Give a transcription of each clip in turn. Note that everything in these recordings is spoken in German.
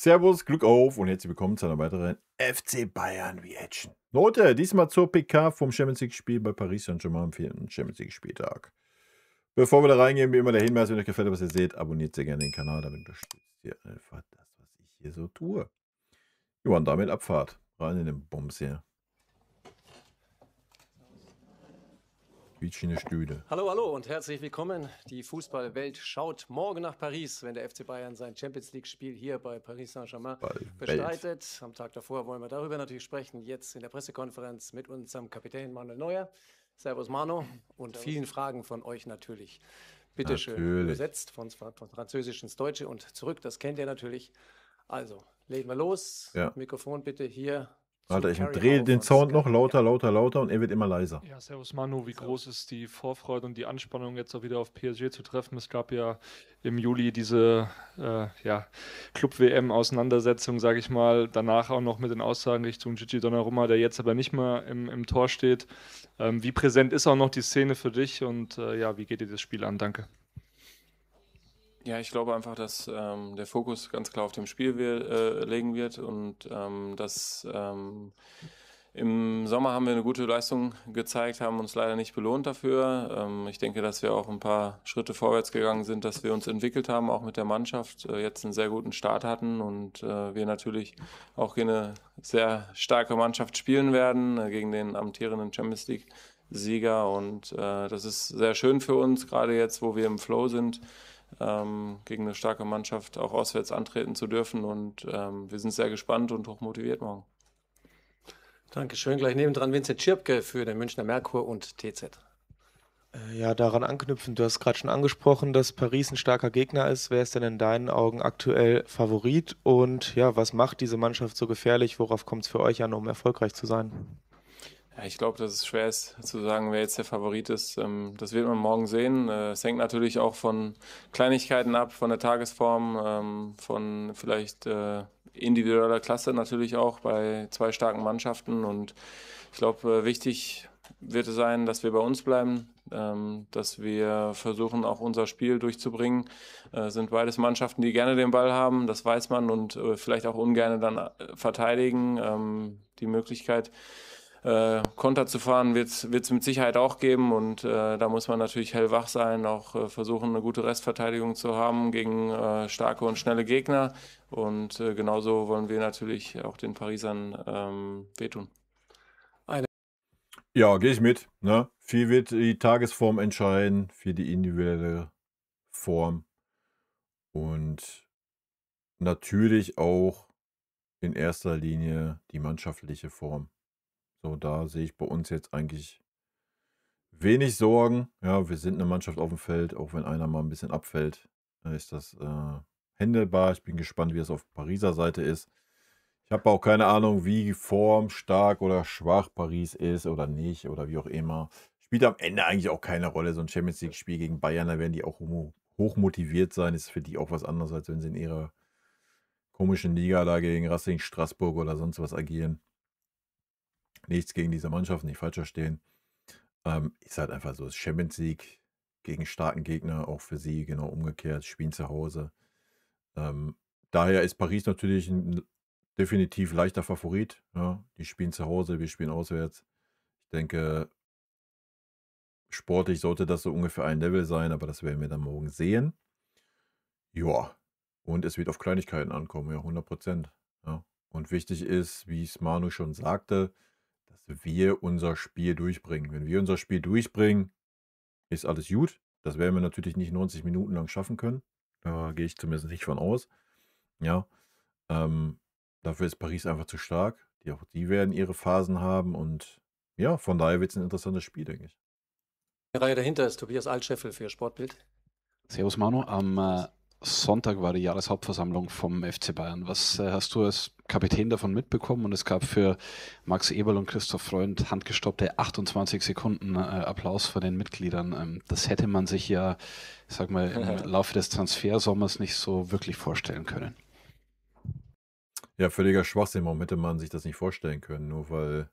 Servus, Glück auf und herzlich willkommen zu einer weiteren FC Bayern Reaction. Leute, diesmal zur PK vom Champions League-Spiel bei Paris Saint-Germain am 4. Champions League-Spieltag. Bevor wir da reingehen, wie immer der Hinweis, wenn euch gefällt, was ihr seht, abonniert sehr gerne den Kanal, damit unterstützt ihr einfach das, was ich hier so tue. Ja, und damit Abfahrt. Rein in den Bums hier. Quietschende Stühle. Hallo, hallo und herzlich willkommen. Die Fußballwelt schaut morgen nach Paris, wenn der FC Bayern sein Champions League-Spiel hier bei Paris Saint-Germain bestreitet. Am Tag davor wollen wir darüber natürlich sprechen. Jetzt in der Pressekonferenz mit unserem Kapitän Manuel Neuer. Servus Mano und vielen Fragen von euch natürlich. Bitte schön, übersetzt von Französisch ins Deutsche und zurück. Das kennt ihr natürlich. Also, legen wir los. Ja. Mikrofon bitte hier. Alter, ich drehe den Sound noch lauter und er wird immer leiser. Ja, servus Manu, wie groß ist die Vorfreude und die Anspannung, jetzt auch wieder auf PSG zu treffen? Es gab ja im Juli diese Club-WM-Auseinandersetzung, sage ich mal, danach auch noch mit den Aussagen Richtung Gigi Donnarumma, der jetzt aber nicht mehr im Tor steht. Wie präsent ist auch noch die Szene für dich und wie geht dir das Spiel an? Danke. Ja, ich glaube einfach, dass der Fokus ganz klar auf dem Spiel legen wird und dass im Sommer haben wir eine gute Leistung gezeigt, haben uns leider nicht belohnt dafür. Ich denke, dass wir auch ein paar Schritte vorwärts gegangen sind, dass wir uns entwickelt haben, auch mit der Mannschaft, jetzt einen sehr guten Start hatten und wir natürlich auch gegen eine sehr starke Mannschaft spielen werden, gegen den amtierenden Champions League-Sieger und das ist sehr schön für uns, gerade jetzt, wo wir im Flow sind. Gegen eine starke Mannschaft auch auswärts antreten zu dürfen und wir sind sehr gespannt und hochmotiviert morgen. Dankeschön. Gleich nebendran Vincent Schirpke für den Münchner Merkur und TZ. Ja, daran anknüpfend, du hast gerade schon angesprochen, dass Paris ein starker Gegner ist. Wer ist denn in deinen Augen aktuell Favorit? Und ja, was macht diese Mannschaft so gefährlich? Worauf kommt es für euch an, um erfolgreich zu sein? Ja, ich glaube, dass es schwer ist zu sagen, wer jetzt der Favorit ist. Das wird man morgen sehen. Es hängt natürlich auch von Kleinigkeiten ab, von der Tagesform, von vielleicht individueller Klasse natürlich auch bei zwei starken Mannschaften. Und ich glaube, wichtig wird es sein, dass wir bei uns bleiben, dass wir versuchen, auch unser Spiel durchzubringen. Sind beides Mannschaften, die gerne den Ball haben, das weiß man, und vielleicht auch ungern dann verteidigen. Die Möglichkeit, Konter zu fahren, wird es mit Sicherheit auch geben und da muss man natürlich hellwach sein, auch versuchen, eine gute Restverteidigung zu haben gegen starke und schnelle Gegner und genauso wollen wir natürlich auch den Parisern wehtun. Ja, gehe ich mit. Ne? Viel wird die Tagesform entscheiden, für die individuelle Form und natürlich auch in erster Linie die mannschaftliche Form. So, da sehe ich bei uns jetzt eigentlich wenig Sorgen. Ja, wir sind eine Mannschaft auf dem Feld, auch wenn einer mal ein bisschen abfällt, ist das händelbar. Ich bin gespannt, wie es auf Pariser Seite ist. Ich habe auch keine Ahnung, wie formstark oder schwach Paris ist oder nicht oder wie auch immer. Spielt am Ende eigentlich auch keine Rolle. So ein Champions League-Spiel gegen Bayern, da werden die auch hoch motiviert sein. Ist für die auch was anderes, als wenn sie in ihrer komischen Liga da gegen Racing Straßburg oder sonst was agieren. Nichts gegen diese Mannschaft, nicht falsch verstehen. Ist halt einfach so, das Champions League gegen starken Gegner, auch für sie genau umgekehrt, spielen zu Hause. Daher ist Paris natürlich ein definitiv leichter Favorit. Ja. Die spielen zu Hause, wir spielen auswärts. Ich denke, sportlich sollte das so ungefähr ein Level sein, aber das werden wir dann morgen sehen. Ja, und es wird auf Kleinigkeiten ankommen, ja, 100%. Ja. Und wichtig ist, wie es Manu schon sagte, dass wir unser Spiel durchbringen. Wenn wir unser Spiel durchbringen, ist alles gut. Das werden wir natürlich nicht 90 Minuten lang schaffen können. Da gehe ich zumindest nicht von aus. Ja. Dafür ist Paris einfach zu stark. Die werden ihre Phasen haben und ja, von daher wird es ein interessantes Spiel, denke ich. In der Reihe dahinter ist Tobias Altscheffel für Sportbild. Servus Manu, am Sonntag war die Jahreshauptversammlung vom FC Bayern. Was hast du als Kapitän davon mitbekommen? Und es gab für Max Eberl und Christoph Freund handgestoppte 28 Sekunden Applaus von den Mitgliedern. Das hätte man sich ja, ich sag mal, im Laufe des Transfersommers nicht so wirklich vorstellen können. Ja, völliger Schwachsinn. Warum hätte man sich das nicht vorstellen können? Nur weil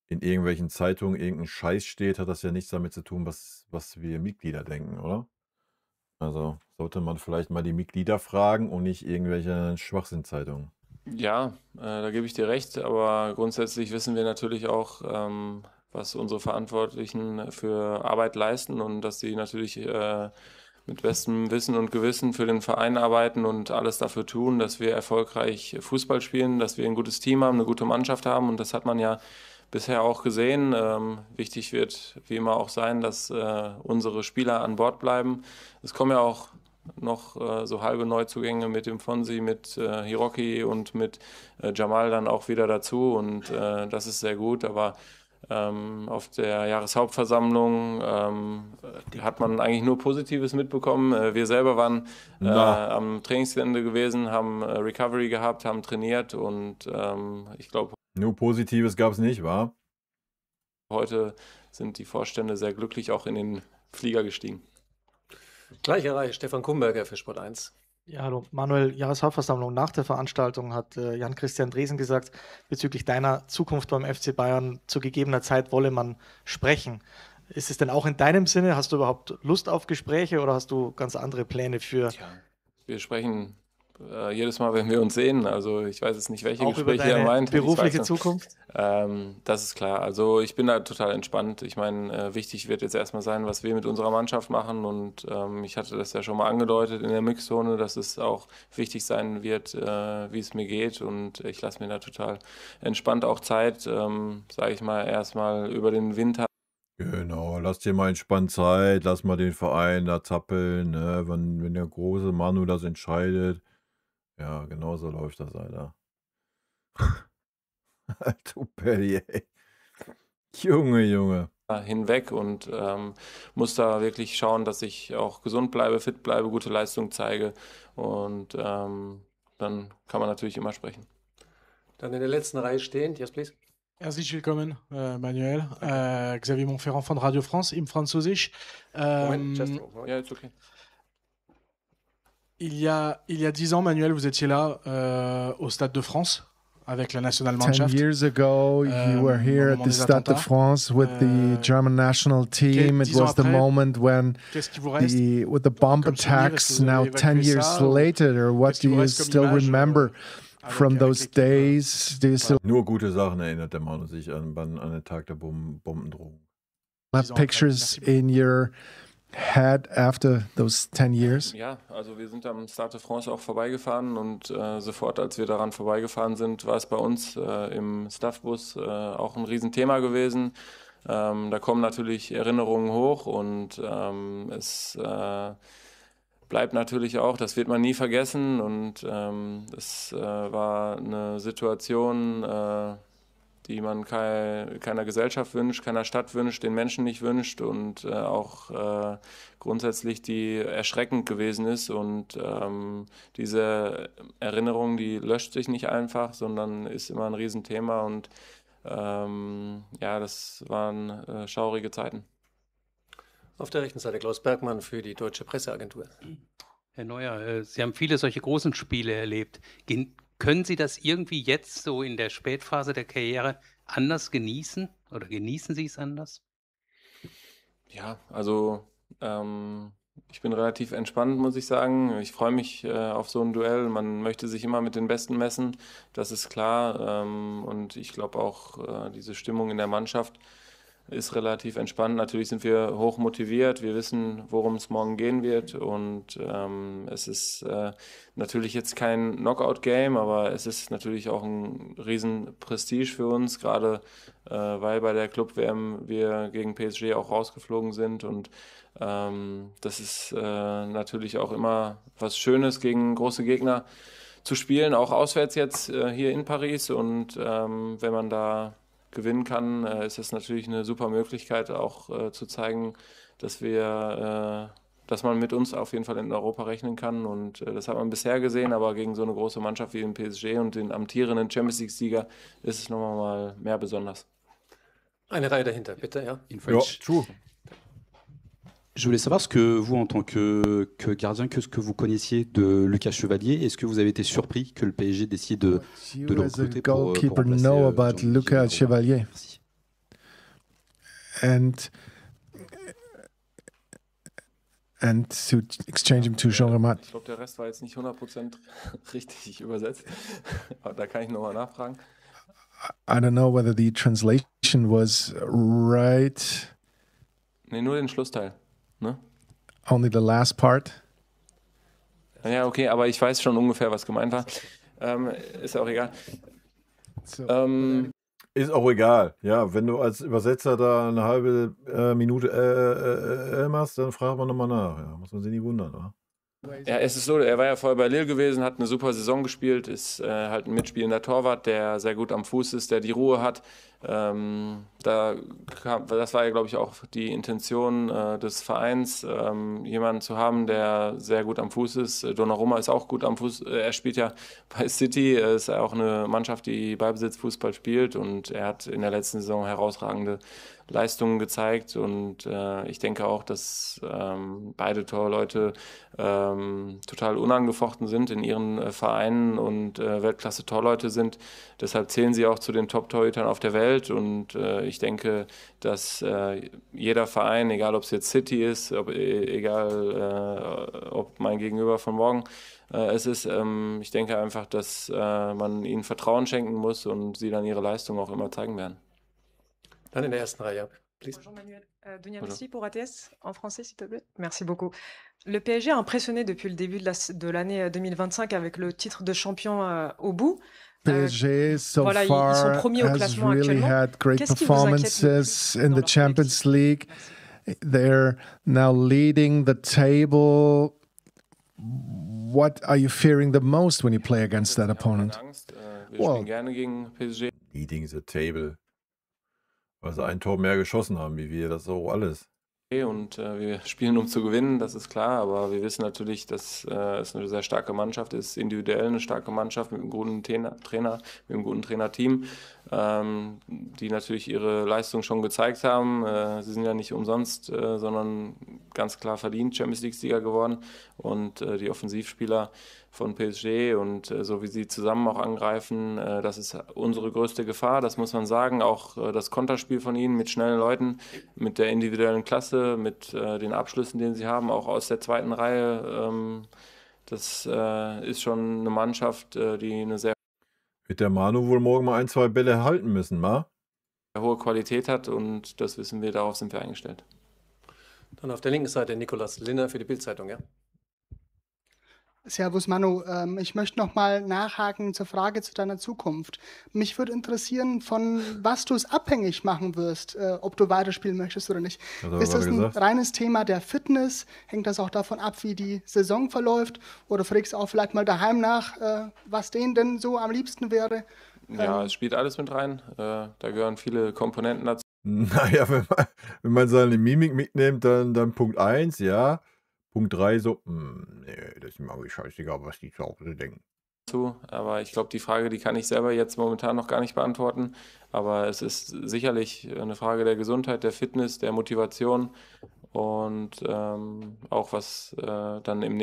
in irgendwelchen Zeitungen irgendein Scheiß steht, hat das ja nichts damit zu tun, was wir Mitglieder denken, oder? Also sollte man vielleicht mal die Mitglieder fragen und nicht irgendwelche Schwachsinnzeitungen. Ja, da gebe ich dir recht, aber grundsätzlich wissen wir natürlich auch, was unsere Verantwortlichen für Arbeit leisten und dass sie natürlich mit bestem Wissen und Gewissen für den Verein arbeiten und alles dafür tun, dass wir erfolgreich Fußball spielen, dass wir ein gutes Team haben, eine gute Mannschaft haben, und das hat man ja bisher auch gesehen. Wichtig wird wie immer auch sein, dass unsere Spieler an Bord bleiben. Es kommen ja auch noch so halbe Neuzugänge mit dem Fonsi, mit Hiroki und mit Jamal dann auch wieder dazu, und das ist sehr gut, aber auf der Jahreshauptversammlung hat man eigentlich nur Positives mitbekommen. Wir selber waren am Trainingsgelände gewesen, haben Recovery gehabt, haben trainiert, und ich glaube, nur Positives gab es nicht, wa? Heute sind die Vorstände sehr glücklich auch in den Flieger gestiegen. Gleiche Reihe, Stefan Kumberger für Sport 1. Ja, hallo. Manuel, Jahreshauptversammlung nach der Veranstaltung hat Jan-Christian Dresen gesagt, bezüglich deiner Zukunft beim FC Bayern, zu gegebener Zeit wolle man sprechen. Ist es denn auch in deinem Sinne? Hast du überhaupt Lust auf Gespräche oder hast du ganz andere Pläne für... Ja, wir sprechen jedes Mal, wenn wir uns sehen. Also ich weiß jetzt nicht, welche auch Gespräche über er meint. berufliche Zukunft? Das ist klar. Also ich bin da total entspannt. Ich meine, wichtig wird jetzt erstmal sein, was wir mit unserer Mannschaft machen, und ich hatte das ja schon mal angedeutet in der Mixzone, dass es auch wichtig sein wird, wie es mir geht, und ich lasse mir da total entspannt auch Zeit, sage ich mal, erstmal über den Winter. Genau, lass dir mal entspannt Zeit, lass mal den Verein da zappeln, ne? Wenn der große Manu das entscheidet. Ja, genau so läuft das, Alter. Du Belly, ey. Junge. Hinweg, und muss da wirklich schauen, dass ich auch gesund bleibe, fit bleibe, gute Leistung zeige, und dann kann man natürlich immer sprechen. Dann in der letzten Reihe stehend, yes please. Herzlich willkommen, Manuel. Xavier Montferrand von Radio France im Französisch. Moment, just Ja, it's okay. Il y a 10 ans, Manuel, vous étiez là au Stade de France avec la Nationalmannschaft. 10 years ago, you were here at the Stade de France with the German national team. It was the moment when with the bomb attacks. Now 10 years later, or what do you still remember from those days? Do you still Nur gute Sachen erinnert der Manu sich an den Tag der Bombendrohung. have pictures in your head after those 10 years? Ja, also wir sind am Stade de France auch vorbeigefahren, und sofort, als wir daran vorbeigefahren sind, war es bei uns im Staffbus auch ein Riesenthema gewesen. Da kommen natürlich Erinnerungen hoch, und es bleibt natürlich auch, das wird man nie vergessen, und es war eine Situation, die man keiner Gesellschaft wünscht, keiner Stadt wünscht, den Menschen nicht wünscht, und auch grundsätzlich die erschreckend gewesen ist, und diese Erinnerung, die löscht sich nicht einfach, sondern ist immer ein Riesenthema, und ja, das waren schaurige Zeiten. Auf der rechten Seite Klaus Bergmann für die Deutsche Presseagentur. Herr Neuer, Sie haben viele solche großen Spiele erlebt. Können Sie das irgendwie jetzt so in der Spätphase der Karriere anders genießen, oder genießen Sie es anders? Ja, also ich bin relativ entspannt, muss ich sagen. Ich freue mich auf so ein Duell. Man möchte sich immer mit den Besten messen, das ist klar. Und ich glaube auch, diese Stimmung in der Mannschaft ist relativ entspannt. Natürlich sind wir hoch motiviert. Wir wissen, worum es morgen gehen wird. Und es ist natürlich jetzt kein Knockout-Game, aber es ist natürlich auch ein riesen Prestige für uns, gerade weil bei der Club-WM wir gegen PSG auch rausgeflogen sind. Und das ist natürlich auch immer was Schönes, gegen große Gegner zu spielen, auch auswärts jetzt hier in Paris. Und wenn man da gewinnen kann, ist das natürlich eine super Möglichkeit, auch zu zeigen, dass man mit uns auf jeden Fall in Europa rechnen kann. Und das hat man bisher gesehen, aber gegen so eine große Mannschaft wie den PSG und den amtierenden Champions League-Sieger ist es nochmal mal mehr besonders. Eine Reihe dahinter, bitte, ja. Ja, true. Je voulais savoir ce que vous, en tant que gardien, que ce que vous connaissiez de Lucas Chevalier. Est-ce que vous avez été surpris que le PSG décide de le recruter pour goalkeeper remplacer know about Jean-Michel Lucas Chevalier? Merci. and to exchange him to Jean Ramat. Ich glaube, der Rest war jetzt nicht 100% richtig übersetzt. Aber da kann ich nochmal nachfragen. I don't know whether the translation was right. Nee, nur den Schlussteil. Ne? Only the last part. Ja, okay, aber ich weiß schon ungefähr, was gemeint war. Ist auch egal. So, ist auch egal. Ja, wenn du als Übersetzer da eine halbe Minute machst, dann fragt man nochmal nach. Ja, muss man sich nicht wundern, oder? Ja, es ist so, er war ja vorher bei Lille gewesen, hat eine super Saison gespielt, ist halt ein mitspielender Torwart, der sehr gut am Fuß ist, der die Ruhe hat. Das war ja, glaube ich, auch die Intention des Vereins, jemanden zu haben, der sehr gut am Fuß ist. Donnarumma ist auch gut am Fuß. Er spielt ja bei City, ist ja auch eine Mannschaft, die Ballbesitzfußball spielt, und er hat in der letzten Saison herausragende Leistungen gezeigt, und ich denke auch, dass beide Torleute total unangefochten sind in ihren Vereinen und Weltklasse-Torleute sind. Deshalb zählen sie auch zu den Top-Torhütern auf der Welt, und ich denke, dass jeder Verein, egal ob es jetzt City ist, egal ob mein Gegenüber von morgen es ist, ich denke einfach, dass man ihnen Vertrauen schenken muss und sie dann ihre Leistung auch immer zeigen werden. Dann in der ersten Reihe. Please. Bonjour Manuel. Dunia Messi pour ATS, en français s'il te plaît. Merci beaucoup. Le PSG a impressionné depuis le début de l'année 2025 avec le titre de champion au bout. PSG so voilà, far ils sont premiers au has classement really actuellement. had great Qu'est-ce qui vous inquiète le performances plus in dans the leur Champions collectif? League. They're now leading the table. What are you fearing the most when you play against that opponent? Angst. Wir spielen gerne gegen PSG. Leading the table. Weil sie ein Tor mehr geschossen haben, wie wir, das ist auch alles. Und wir spielen, um zu gewinnen, das ist klar, aber wir wissen natürlich, dass es eine sehr starke Mannschaft ist, individuell eine starke Mannschaft mit einem guten Trainer, mit einem guten Trainerteam, die natürlich ihre Leistung schon gezeigt haben. Sie sind ja nicht umsonst, sondern ganz klar verdient Champions League-Sieger geworden, und die Offensivspieler von PSG und so wie sie zusammen auch angreifen, das ist unsere größte Gefahr, das muss man sagen. Auch das Konterspiel von ihnen mit schnellen Leuten, mit der individuellen Klasse, mit den Abschlüssen, den sie haben, auch aus der zweiten Reihe, das ist schon eine Mannschaft, die eine sehr Wird der Manu wohl morgen mal 1, 2 Bälle halten müssen, ma? hohe Qualität hat, und das wissen wir, darauf sind wir eingestellt. Dann auf der linken Seite Nicolas Linner für die Bild-Zeitung, ja. Servus Manu, ich möchte nochmal nachhaken zur Frage zu deiner Zukunft. Mich würde interessieren, von was du es abhängig machen wirst, ob du weiterspielen möchtest oder nicht. Ist das ein reines Thema der Fitness? Hängt das auch davon ab, wie die Saison verläuft? Oder fragst du auch vielleicht mal daheim nach, was denen denn so am liebsten wäre? Ja, es spielt alles mit rein. Da gehören viele Komponenten dazu. Naja, wenn man seine Mimik mitnimmt, dann Punkt 1, ja. Punkt 3 so, nee, das ist mir irgendwie scheißegal, was die zu Hause denken. Aber ich glaube, die Frage, die kann ich selber jetzt momentan noch gar nicht beantworten. Aber es ist sicherlich eine Frage der Gesundheit, der Fitness, der Motivation und auch was dann in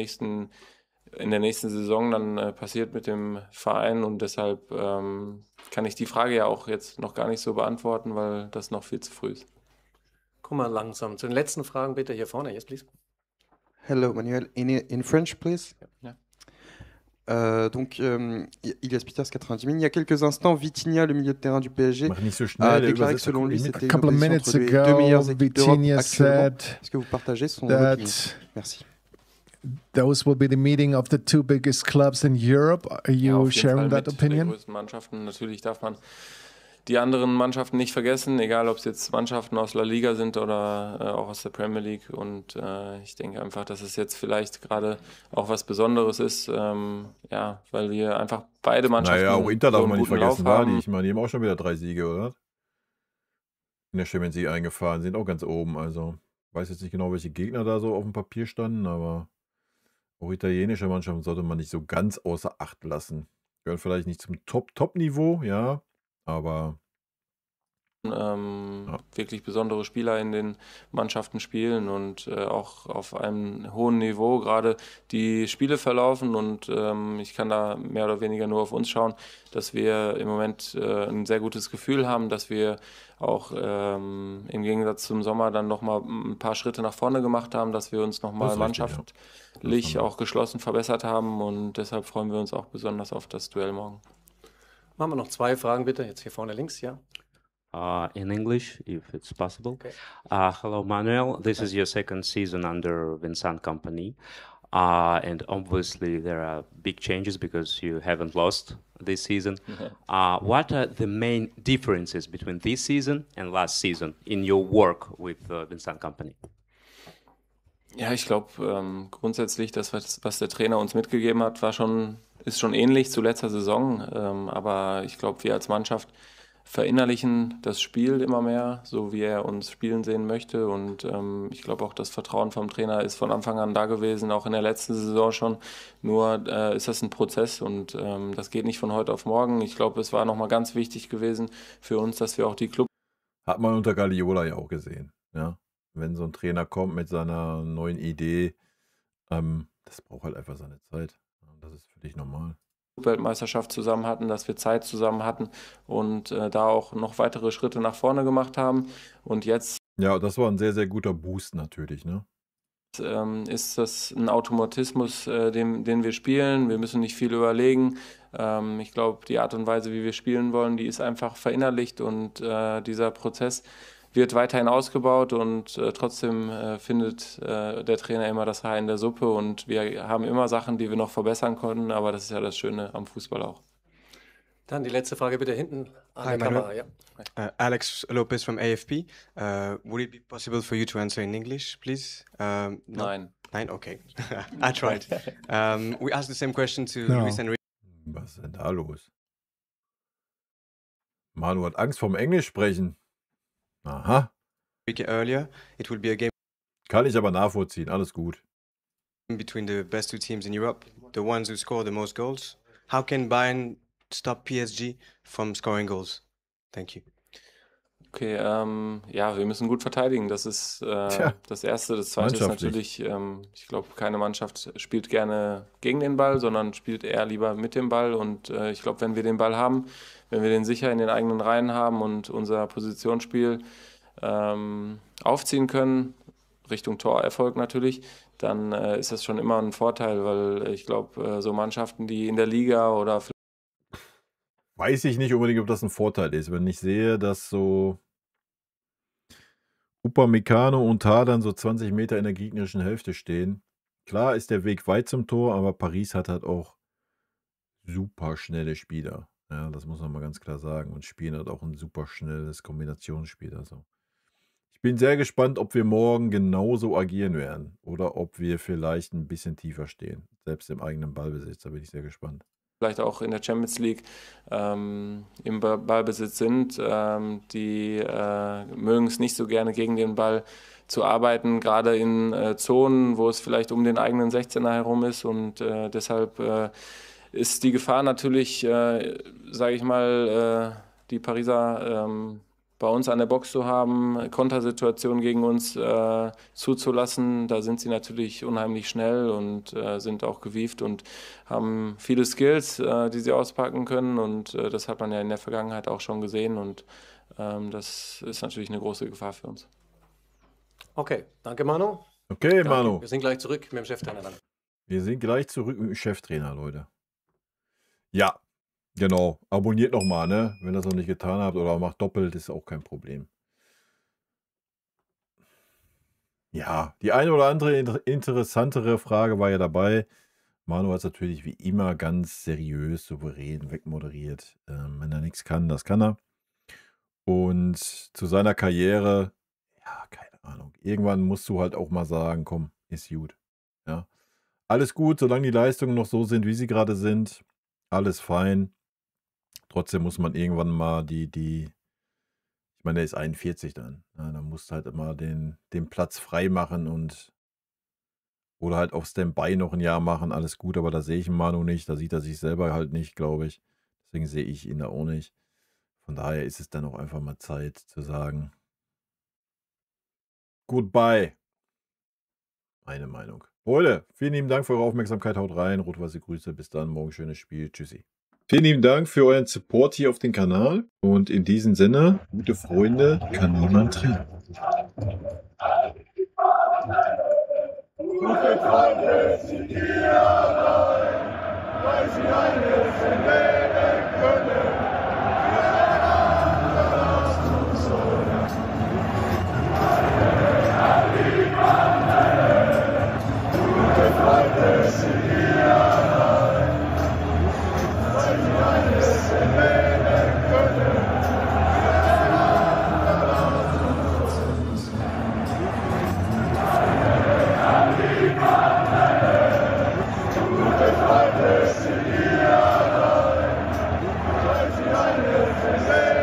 der nächsten Saison dann passiert mit dem Verein. Und deshalb kann ich die Frage ja auch jetzt noch gar nicht so beantworten, weil das noch viel zu früh ist. Komm mal langsam zu den letzten Fragen bitte hier vorne. Yes, please. Hello Manuel, in French please. Yeah. Donc Ilias Peters 90 000. Il y a quelques instants, Vitinha, le milieu de terrain du PSG, a déclaré que selon lui c'était une opposition entre les deux meilleures équipes d'Europe actuellement. Est-ce que vous partagez son opinion? Merci. Those will be the meeting of the two biggest clubs in Europe. Are you sharing that opinion? Die größten Mannschaften. Natürlich darf man die anderen Mannschaften nicht vergessen, egal ob es jetzt Mannschaften aus La Liga sind oder auch aus der Premier League. Und ich denke einfach, dass es jetzt vielleicht gerade auch was Besonderes ist, ja, weil wir einfach beide Mannschaften. Naja, auch Inter darf man nicht vergessen, war die. Ich meine, die haben auch schon wieder 3 Siege, oder? In der Champions League eingefahren, sind auch ganz oben. Also, ich weiß jetzt nicht genau, welche Gegner da so auf dem Papier standen, aber auch italienische Mannschaften sollte man nicht so ganz außer Acht lassen. Gehören vielleicht nicht zum Top-Niveau, ja. Aber wirklich besondere Spieler in den Mannschaften spielen und auch auf einem hohen Niveau gerade die Spiele verlaufen und ich kann da mehr oder weniger nur auf uns schauen, dass wir im Moment ein sehr gutes Gefühl haben, dass wir auch im Gegensatz zum Sommer dann nochmal ein paar Schritte nach vorne gemacht haben, dass wir uns nochmal mannschaftlich auch geschlossen verbessert haben und deshalb freuen wir uns auch besonders auf das Duell morgen. Machen wir noch 2 Fragen bitte, jetzt hier vorne links, ja. In English, if it's possible. Okay. Hello, Manuel. This is your second season under Vincent Kompany. And obviously there are big changes because you haven't lost this season. What are the main differences between this season and last season in your work with Vincent Kompany? Ja, ich glaube grundsätzlich, das, was der Trainer uns mitgegeben hat, ist schon ähnlich zu letzter Saison. Aber ich glaube, wir als Mannschaft verinnerlichen das Spiel immer mehr, so wie er uns spielen sehen möchte. Und ich glaube auch, das Vertrauen vom Trainer ist von Anfang an da gewesen, auch in der letzten Saison schon. Nur ist das ein Prozess und das geht nicht von heute auf morgen. Ich glaube, es war nochmal ganz wichtig gewesen für uns, dass wir auch die Club... Hat man unter Guardiola ja auch gesehen. Ja? Wenn so ein Trainer kommt mit seiner neuen Idee, das braucht halt einfach seine Zeit. Das ist für dich normal. Weltmeisterschaft zusammen hatten, dass wir Zeit zusammen hatten und da auch noch weitere Schritte nach vorne gemacht haben. Und jetzt... Ja, das war ein sehr, sehr guter Boost natürlich, ne? Ist das ein Automatismus, den wir spielen. Wir müssen nicht viel überlegen. Ich glaube, die Art und Weise, wie wir spielen wollen, die ist einfach verinnerlicht und dieser Prozess wird weiterhin ausgebaut und trotzdem findet der Trainer immer das Haar in der Suppe und wir haben immer Sachen, die wir noch verbessern können, aber das ist ja das Schöne am Fußball auch. Dann die letzte Frage bitte hinten an der Kamera. Ja. Alex Lopez from AFP. Would it be possible for you to answer in English, please? No? Nein. Nein? Okay. I tried. We asked the same question to Luis Enrique. Was ist denn da los? Manu hat Angst vorm Englisch sprechen. Aha. Earlier, it will be a game. Kann ich aber nachvollziehen, alles gut. Between the best 2 teams in Europe, the ones who score the most goals. How can Bayern stop PSG from scoring goals? Thank you. Okay, ja, wir müssen gut verteidigen. Das ist das Erste. Das Zweite ist natürlich, ich glaube, keine Mannschaft spielt gerne gegen den Ball, sondern spielt eher lieber mit dem Ball. Und ich glaube, wenn wir den Ball haben, wenn wir den sicher in den eigenen Reihen haben und unser Positionsspiel aufziehen können, Richtung Torerfolg natürlich, dann ist das schon immer ein Vorteil, weil ich glaube, so Mannschaften, die in der Liga oder... Weiß ich nicht unbedingt, ob das ein Vorteil ist. Wenn ich sehe, dass so Upamecano und Tadern so 20 Meter in der gegnerischen Hälfte stehen. Klar ist der Weg weit zum Tor, aber Paris hat halt auch super schnelle Spieler. Ja, das muss man mal ganz klar sagen. Und spielen halt auch ein super schnelles Kombinationsspiel. Also ich bin sehr gespannt, ob wir morgen genauso agieren werden oder ob wir vielleicht ein bisschen tiefer stehen. Selbst im eigenen Ballbesitz, da bin ich sehr gespannt. Vielleicht auch in der Champions League im Ballbesitz sind, die mögen es nicht so gerne gegen den Ball zu arbeiten, gerade in Zonen, wo es vielleicht um den eigenen 16er herum ist und deshalb ist die Gefahr natürlich, sage ich mal, die Pariser bei uns an der Box zu haben, Kontersituationen gegen uns zuzulassen. Da sind sie natürlich unheimlich schnell und sind auch gewieft und haben viele Skills, die sie auspacken können. Und das hat man ja in der Vergangenheit auch schon gesehen. Und das ist natürlich eine große Gefahr für uns. Okay, danke Manu. Okay, Manu. Wir sind gleich zurück mit dem Cheftrainer dann. Wir sind gleich zurück mit dem Cheftrainer, Leute. Ja. Genau, abonniert nochmal, ne? Wenn ihr das noch nicht getan habt oder macht doppelt, ist auch kein Problem. Ja, die eine oder andere interessantere Frage war ja dabei. Manu hat es natürlich wie immer ganz seriös, souverän wegmoderiert. Wenn er nichts kann, das kann er. Und zu seiner Karriere, ja, keine Ahnung. Irgendwann musst du halt auch mal sagen, komm, ist gut. Ja. Alles gut, solange die Leistungen noch so sind, wie sie gerade sind. Alles fein. Trotzdem muss man irgendwann mal ich meine, der ist 41 dann. Ja, dann musst du halt immer den Platz frei machen oder halt auf Standby noch ein Jahr machen, alles gut, aber da sehe ich ihn Manu nicht, da sieht er sich selber halt nicht, glaube ich. Deswegen sehe ich ihn da auch nicht. Von daher ist es dann auch einfach mal Zeit zu sagen, goodbye. Meine Meinung. Freunde, vielen lieben Dank für eure Aufmerksamkeit. Haut rein. Rot-weiße Grüße. Bis dann. Morgen schönes Spiel. Tschüssi. Vielen lieben Dank für euren Support hier auf dem Kanal. Und in diesem Sinne, gute Freunde kann niemand trennen. Gute Freunde sind hier allein, weil sie alles erleben können. Gute Freunde sind hier allein, weil sie alles erleben können. Gute Freunde sind hier allein, weil sie alles erleben können.